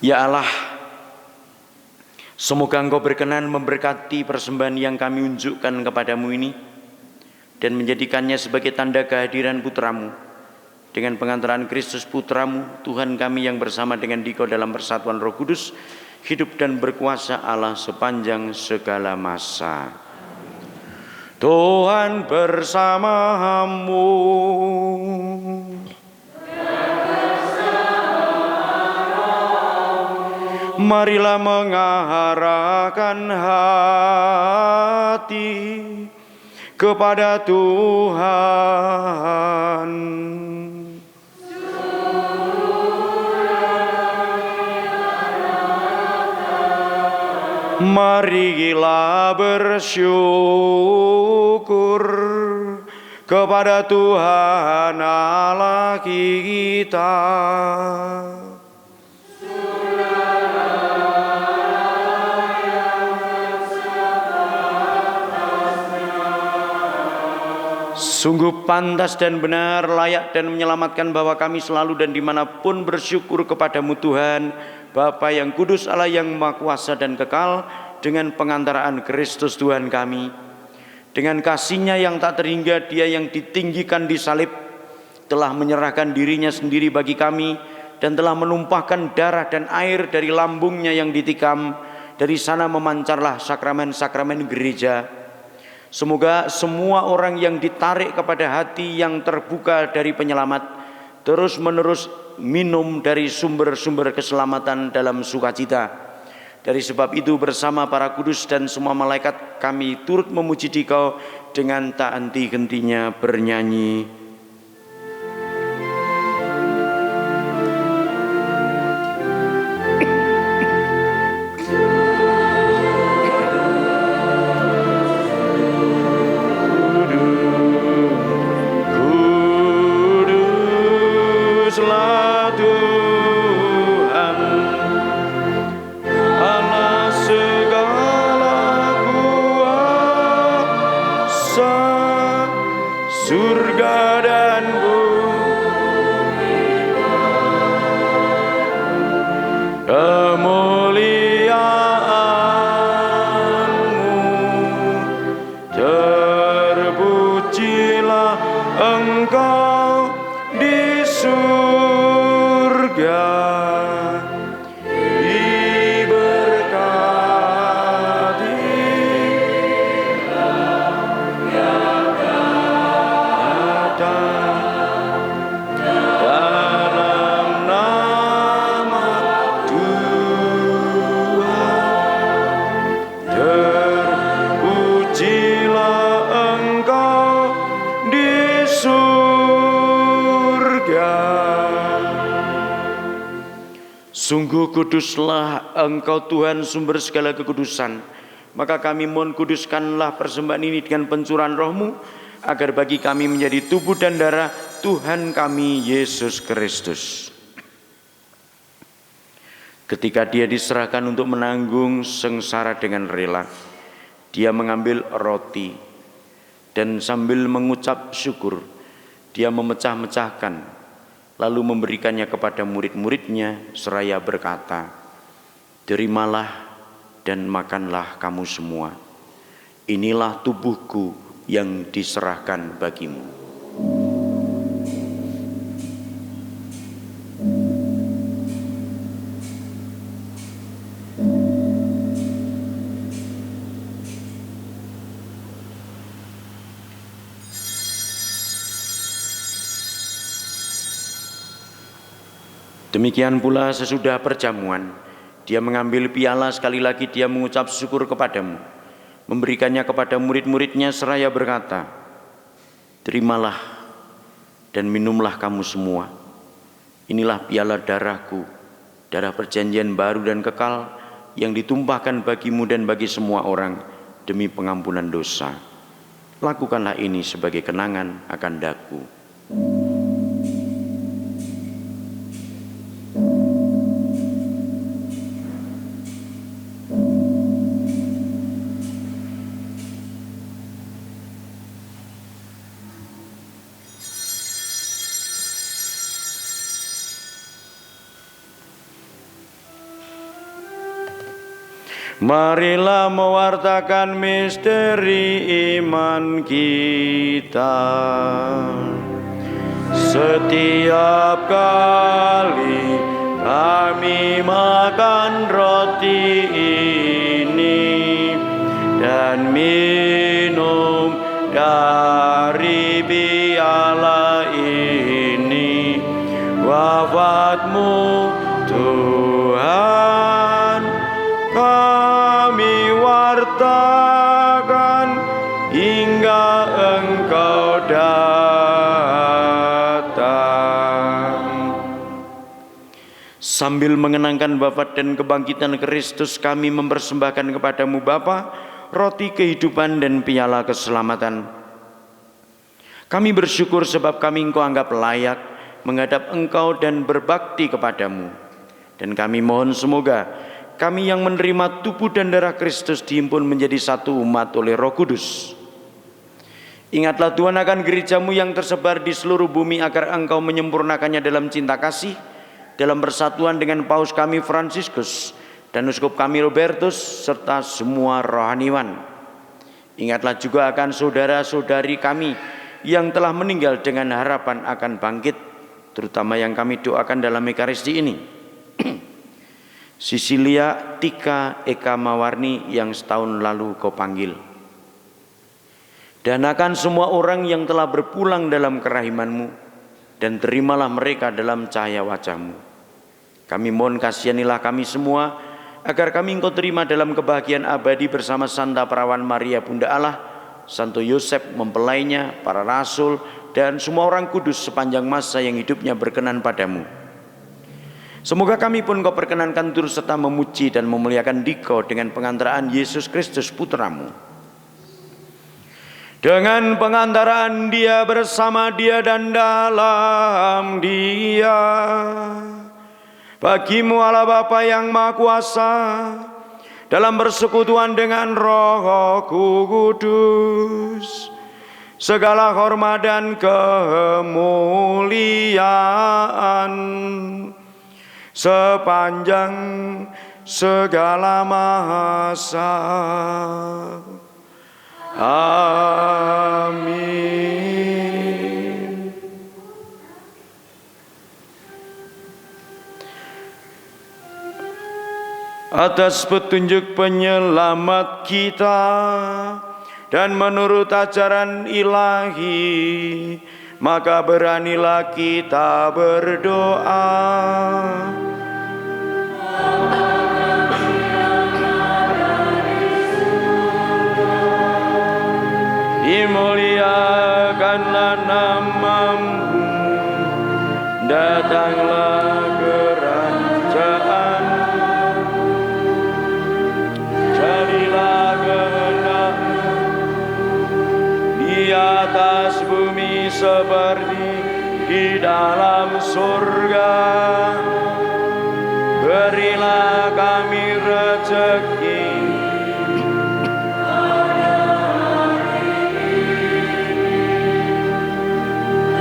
Ya Allah, semoga Engkau berkenan memberkati persembahan yang kami unjukkan kepadamu ini, dan menjadikannya sebagai tanda kehadiran putramu. Dengan pengantaran Kristus putramu, Tuhan kami yang bersama dengan Dikau dalam persatuan Roh Kudus, hidup dan berkuasa Allah sepanjang segala masa. Tuhan bersamamu. Marilah mengarahkan hati kepada Tuhan. Marilah bersyukur kepada Tuhan Allah kita. Sungguh pantas dan benar, layak dan menyelamatkan bahwa kami selalu dan dimanapun bersyukur kepadamu Tuhan, Bapa yang kudus, Allah yang maha kuasa dan kekal, dengan pengantaraan Kristus Tuhan kami. Dengan kasih-Nya yang tak terhingga, Dia yang ditinggikan di salib telah menyerahkan dirinya sendiri bagi kami, dan telah menumpahkan darah dan air dari lambungnya yang ditikam. Dari sana memancarlah sakramen-sakramen gereja. Semoga semua orang yang ditarik kepada hati yang terbuka dari penyelamat terus menerus minum dari sumber-sumber keselamatan dalam sukacita. Dari sebab itu bersama para kudus dan semua malaikat kami turut memuji Dikau dengan tak henti-hentinya bernyanyi. Engkau di surga, sungguh kuduslah Engkau Tuhan sumber segala kekudusan. Maka kami mohon kuduskanlah persembahan ini dengan pencurahan Roh-Mu, agar bagi kami menjadi tubuh dan darah Tuhan kami Yesus Kristus. Ketika Dia diserahkan untuk menanggung sengsara dengan rela, Dia mengambil roti dan sambil mengucap syukur, Dia memecah-mecahkan, lalu memberikannya kepada murid-muridnya seraya berkata, "Terimalah dan makanlah kamu semua. Inilah tubuhku yang diserahkan bagimu." Demikian pula sesudah perjamuan, Dia mengambil piala, sekali lagi Dia mengucap syukur kepadamu, memberikannya kepada murid-muridnya seraya berkata, "Terimalah dan minumlah kamu semua. Inilah piala darahku, darah perjanjian baru dan kekal, yang ditumpahkan bagimu dan bagi semua orang demi pengampunan dosa. Lakukanlah ini sebagai kenangan akan daku." Marilah mewartakan misteri iman kita. Setiap kali kami makan roti ini dan minum dari piala ini, wafat-Mu Tuhan kami wartakan hingga Engkau datang. Sambil mengenangkan wafat dan kebangkitan Kristus, kami mempersembahkan kepadamu Bapa, roti kehidupan dan piala keselamatan. Kami bersyukur sebab kami Engkau anggap layak menghadap Engkau dan berbakti kepadamu. Dan kami mohon semoga kami yang menerima tubuh dan darah Kristus dihimpun menjadi satu umat oleh Roh Kudus. Ingatlah Tuhan akan gereja-Mu yang tersebar di seluruh bumi, agar Engkau menyempurnakannya dalam cinta kasih, dalam persatuan dengan Paus kami Fransiskus dan Uskup kami Robertus, serta semua rohaniwan. Ingatlah juga akan saudara-saudari kami yang telah meninggal dengan harapan akan bangkit, terutama yang kami doakan dalam Ekaristi ini. Sisilia Tika Eka Mawarni yang setahun lalu Kau panggil. Dan akan semua orang yang telah berpulang dalam kerahiman-Mu, dan terimalah mereka dalam cahaya wajah-Mu. Kami mohon kasihanilah kami semua, agar kami Engkau terima dalam kebahagiaan abadi bersama Santa Perawan Maria Bunda Allah, Santo Yosef mempelainya, para rasul, dan semua orang kudus sepanjang masa yang hidupnya berkenan padamu. Semoga kami pun Kau perkenankan turut serta memuji dan memuliakan Dikau dengan pengantaraan Yesus Kristus Putra-Mu. Dengan pengantaraan Dia, bersama Dia, dan dalam Dia, bagi-Mu Allah Bapa yang Maha Kuasa, dalam persekutuan dengan Roh Kudus, segala hormat dan kemuliaan sepanjang segala masa. Amin. atas petunjuk penyelamat kita dan menurut ajaran ilahi, maka beranilah kita berdoa. Dimuliakanlah namamu, datanglah kerajaan, jadilah kehendakmu di atas bumi seperti di dalam surga. Berilah kami rezeki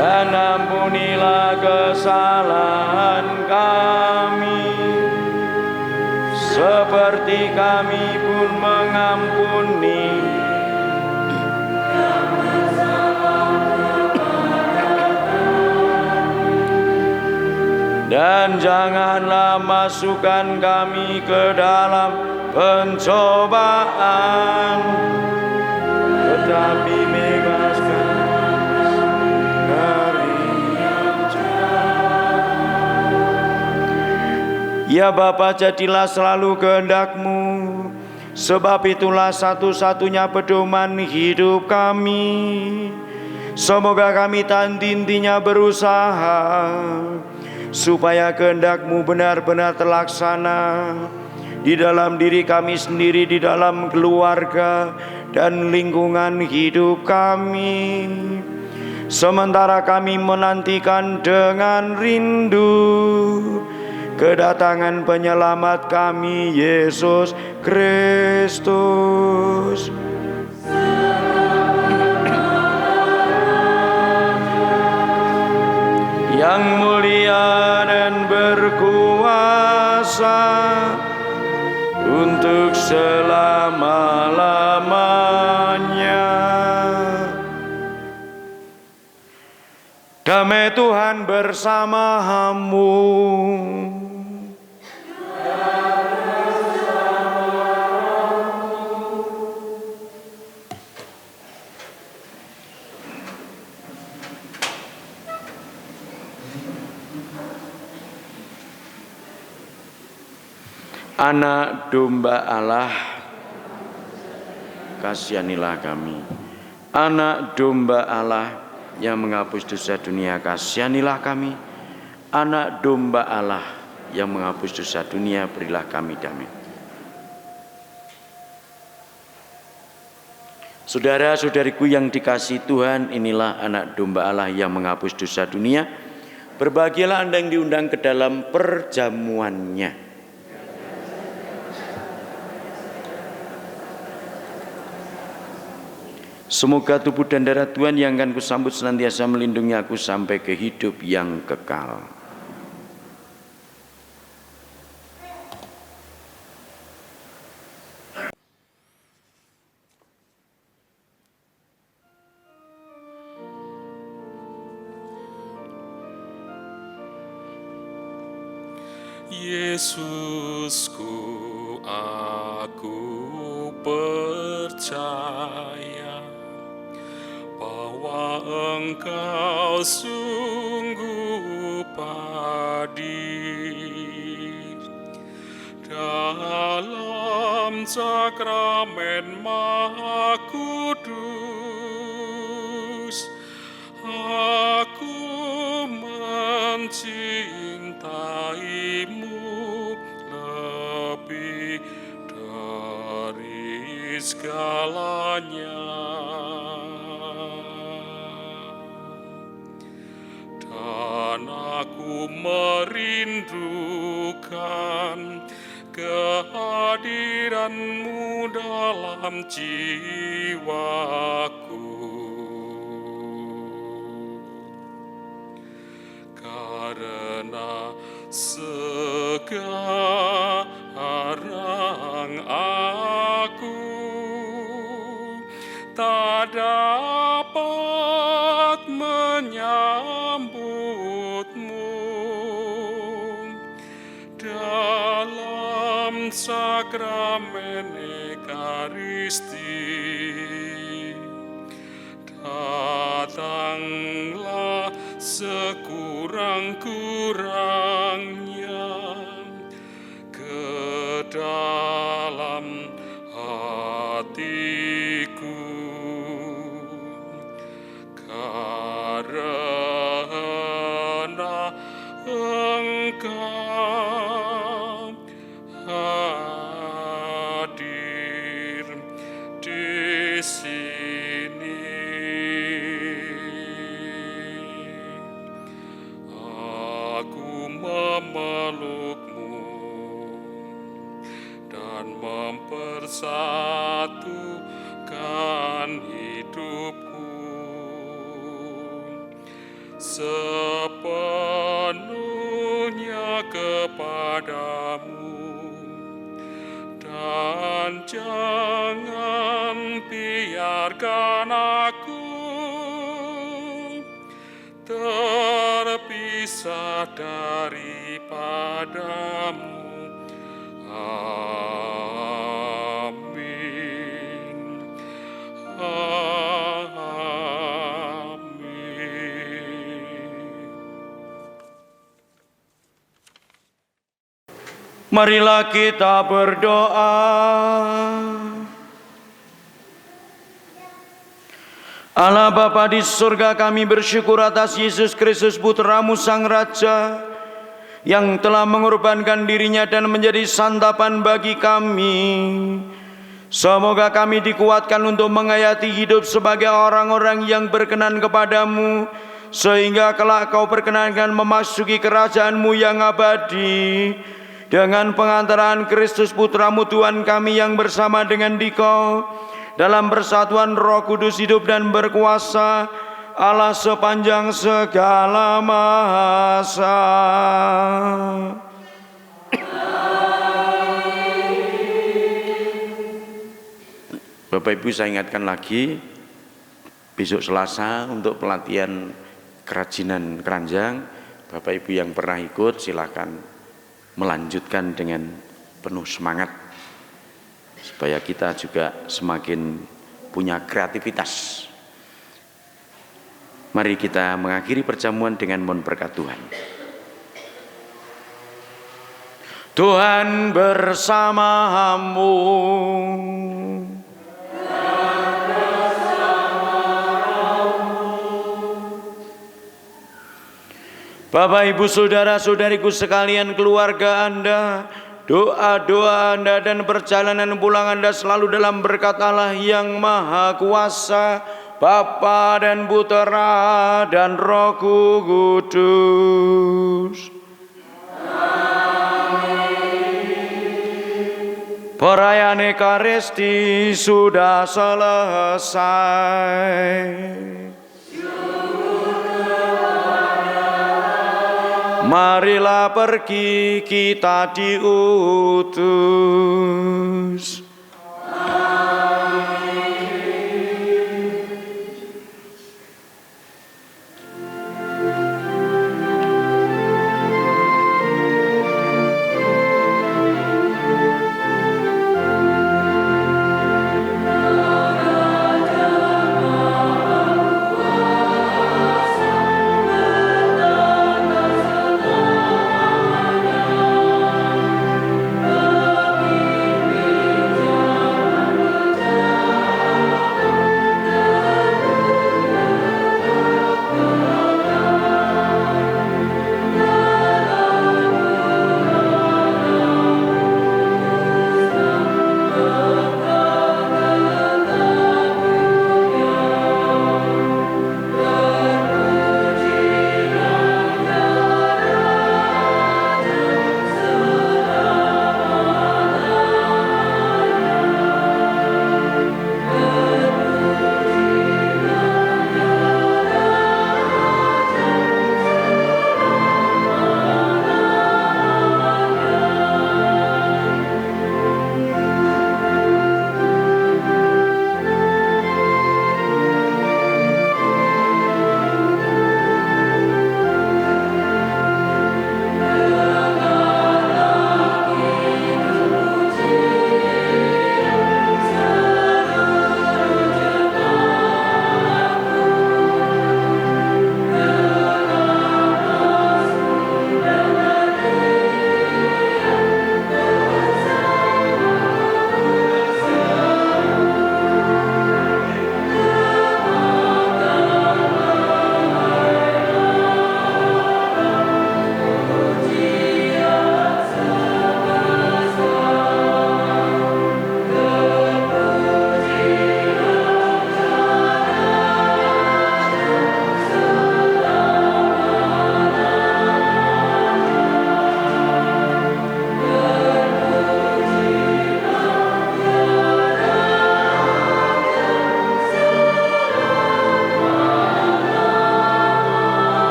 dan ampunilah kesalahan kami, seperti kami pun mengampuni dan janganlah masukkan kami ke dalam pencobaan, tetapi bebaskan dari yang jahat. Ya Bapa, jadilah selalu kehendak-Mu, sebab itulah satu-satunya pedoman hidup kami. Semoga kami tanti-intinya berusaha supaya kehendak-Mu benar-benar terlaksana di dalam diri kami sendiri, di dalam keluarga dan lingkungan hidup kami. Sementara kami menantikan dengan rindu kedatangan penyelamat kami, Yesus Kristus. Yang mulia dan berkuasa untuk selama-lamanya. Damai Tuhan bersamamu. Anak domba Allah, kasihanilah kami. Anak domba Allah yang menghapus dosa dunia, kasihanilah kami. Anak domba Allah yang menghapus dosa dunia, berilah kami damai. Saudara-saudariku yang dikasihi Tuhan, inilah anak domba Allah yang menghapus dosa dunia. Berbahagialah Anda yang diundang ke dalam perjamuannya. Semoga tubuh dan darah Tuhan yang akan kusambut senantiasa melindungi aku sampai ke hidup yang kekal. Yesusku, aku percaya bahwa Engkau sungguh hadir dalam sakramen Maha Kudus. Aku mencintaimu lebih dari segalanya. Dan aku merindukan kehadiran-Mu dalam jiwaku. Karena sekarang aku tak dapat menyambut-Mu dalam sakramen Ekaristi. Datanglah sekurang-kurangnya ke dalam hatiku, karena Engkau hadir di sini. Aku memelukmu dan mempersatukan hidupku sepenuhnya kepadamu, dan jangan biarkan aku terpisah daripadamu. Amin. Marilah kita berdoa. Allah Bapa di surga, kami bersyukur atas Yesus Kristus Putra-Mu Sang Raja yang telah mengorbankan dirinya dan menjadi santapan bagi kami. Semoga kami dikuatkan untuk menghayati hidup sebagai orang-orang yang berkenan kepadamu, sehingga kelak Kau perkenankan memasuki kerajaan-Mu yang abadi. Dengan pengantaran Kristus Putra-Mu Tuhan kami yang bersama dengan Dikau dalam persatuan Roh Kudus hidup dan berkuasa, Allah sepanjang segala masa. Bapak Ibu, saya ingatkan lagi, besok Selasa untuk pelatihan kerajinan keranjang. Bapak Ibu yang pernah ikut silakan melanjutkan dengan penuh semangat, supaya kita juga semakin punya kreativitas. Mari kita mengakhiri perjamuan dengan mohon berkat Tuhan. Tuhan bersamamu. Bapak, Ibu, saudara-saudariku sekalian, keluarga Anda, doa-doa Anda dan perjalanan pulang Anda selalu dalam berkat Allah yang Maha Kuasa, Bapa dan Putera dan Roh Kudus. Perayaan Ekaristi sudah selesai. Marilah pergi, kita diutus.